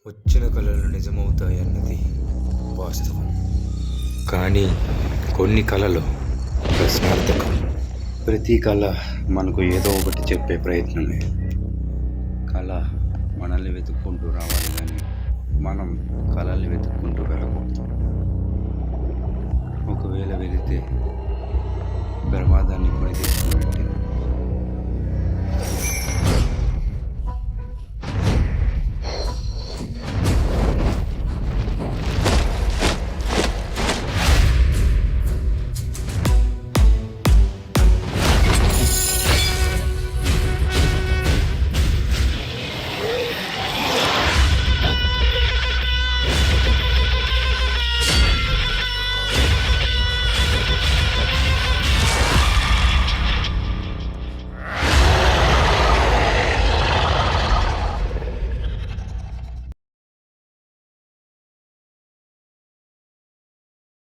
వచ్చిన కళలు నిజమవుతాయన్నది వాస్తవం. కానీ కొన్ని కళలు ప్రశ్నార్థకం. ప్రతి కళ మనకు ఏదో ఒకటి చెప్పే ప్రయత్నమే. కళ మనల్ని వెతుక్కుంటూ రావాలి, కానీ మనం కళల్ని వెతుక్కుంటూ వెళ్ళకూడదు. ఒకవేళ వెళితే ప్రమాదాన్ని కొని తెచ్చుకున్నట్టే.